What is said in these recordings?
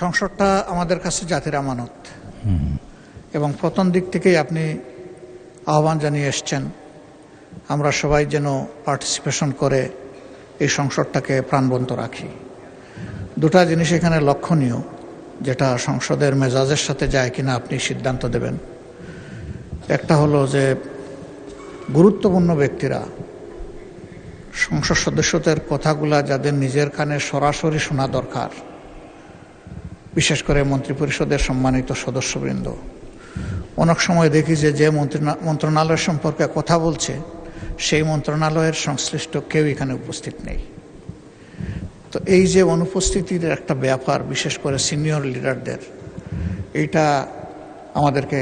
সংসদটা আমাদের কাছে জাতির আমানত এবং প্রথম দিক থেকেই আপনি আহ্বান জানিয়ে এসছেন আমরা সবাই যেন পার্টিসিপেশন করে এই সংসদটাকে প্রাণবন্ত রাখি। দুটা জিনিস এখানে লক্ষণীয়, যেটা সংসদের মেজাজের সাথে যায় কিনা আপনি সিদ্ধান্ত দেবেন। একটা হলো যে গুরুত্বপূর্ণ ব্যক্তিরা, সংসদ সদস্যদের কথাগুলা যাদের নিজের কানে সরাসরি শোনা দরকার, বিশেষ করে মন্ত্রিপরিষদের সম্মানিত সদস্যবৃন্দ, অনেক সময় দেখি যে মন্ত্রণালয় সম্পর্কে কথা বলছে সেই মন্ত্রণালয়ের সংশ্লিষ্ট কেউ এখানে উপস্থিত নেই। তো এই যে অনুপস্থিতির একটা ব্যাপার, বিশেষ করে সিনিয়র লিডারদের, এইটা আমাদেরকে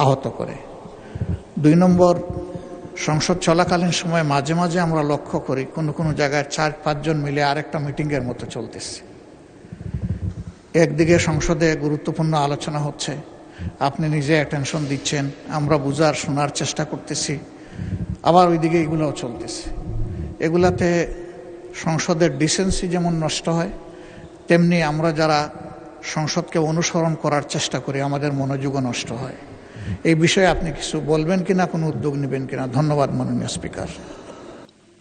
আহত করে। 2 নম্বর, সংসদ চলাকালীন সময় মাঝে মাঝে আমরা লক্ষ্য করি কোনো জায়গায় 4-5 জন মিলে আরেকটা মিটিংয়ের মতো চলতেছে। একদিকে সংসদে গুরুত্বপূর্ণ আলোচনা হচ্ছে, আপনি নিজে অ্যাটেনশন দিচ্ছেন, আমরা বুঝার শোনার চেষ্টা করতেছি, আবার ওইদিকে এগুলোও চলতেছে। এগুলাতে সংসদের ডিসেন্সি যেমন নষ্ট হয়, তেমনি আমরা যারা সংসদকে অনুসরণ করার চেষ্টা করি আমাদের মনোযোগও নষ্ট হয়। এই বিষয়ে আপনি কিছু বলবেন কিনা, কোনো উদ্যোগ নেবেন কিনা? ধন্যবাদ মাননীয় স্পিকার।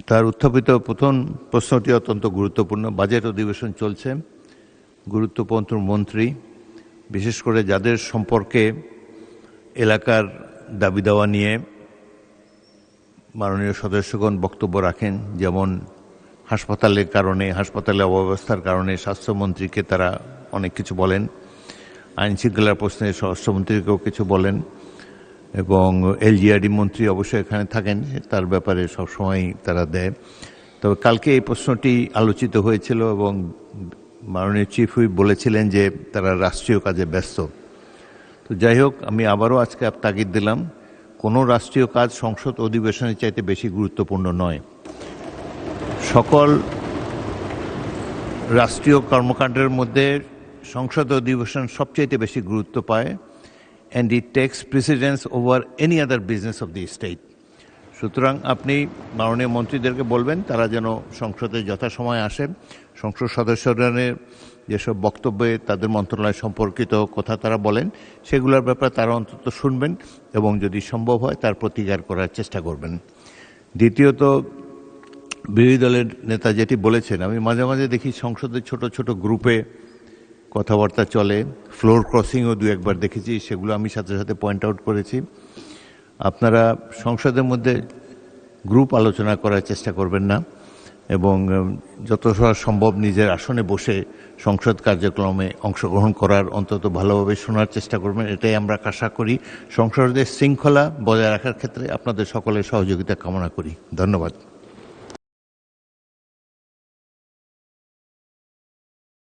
তার উত্থাপিত প্রথম প্রশ্নটি অত্যন্ত গুরুত্বপূর্ণ। বাজেট অধিবেশন চলছে, গুরুত্বপূর্ণ মন্ত্রী, বিশেষ করে যাদের সম্পর্কে এলাকার দাবি দাওয়া নিয়ে মাননীয় সদস্যগণ বক্তব্য রাখেন, যেমন হাসপাতালের কারণে, হাসপাতালের অব্যবস্থার কারণে স্বাস্থ্যমন্ত্রীকে তারা অনেক কিছু বলেন, আইন শৃঙ্খলার প্রশ্নে স্বরাষ্ট্রমন্ত্রীকেও কিছু বলেন, এবং এলজিআরডি মন্ত্রী অবশ্যই এখানে থাকেন, তার ব্যাপারে সবসময় তারা দেয়। তবে কালকে এই প্রশ্নটি আলোচিত হয়েছিল এবং মাননীয় চিফ হুইপ বলেছিলেন যে তারা রাষ্ট্রীয় কাজে ব্যস্ত। তো যাই হোক, আমি আবারও আজকে তাগিদ দিলাম, কোনো রাষ্ট্রীয় কাজ সংসদ অধিবেশনের চাইতে বেশি গুরুত্বপূর্ণ নয়। সকল রাষ্ট্রীয় কর্মকাণ্ডের মধ্যে সংসদ অধিবেশন সবচাইতে বেশি গুরুত্ব পায়, and it takes precedence over any other business of the state. সুতরাং আপনি মাননীয় মন্ত্রীদেরকে বলবেন তারা যেন সংসদে যথাসময়ে আসেন, সংসদ সদস্যদের যেসব বক্তব্যে তাদের মন্ত্রণালয় সম্পর্কিত কথা তারা বলেন সেগুলোর ব্যাপারে তারা অন্তত শুনবেন এবং যদি সম্ভব হয় তার প্রতিকার করার চেষ্টা করবেন। দ্বিতীয়ত, বিরোধী দলের নেতা যেটি বলেছেন, আমি মাঝে মাঝে দেখি সংসদের ছোট ছোট গ্রুপে কথাবার্তা চলে, ফ্লোর ক্রসিংও 2-1বার দেখেছি, সেগুলো আমি সাথে সাথে পয়েন্ট আউট করেছি। আপনারা সংসদের মধ্যে গ্রুপ আলোচনা করার চেষ্টা করবেন না এবং যত সম্ভব নিজের আসনে বসে সংসদ কার্যক্রমে অংশগ্রহণ করার, অন্তত ভালোভাবে শোনার চেষ্টা করবেন। এটাই আমরা আশা করি। সংসদের শৃঙ্খলা বজায় রাখার ক্ষেত্রে আপনাদের সকলের সহযোগিতা কামনা করি। ধন্যবাদ।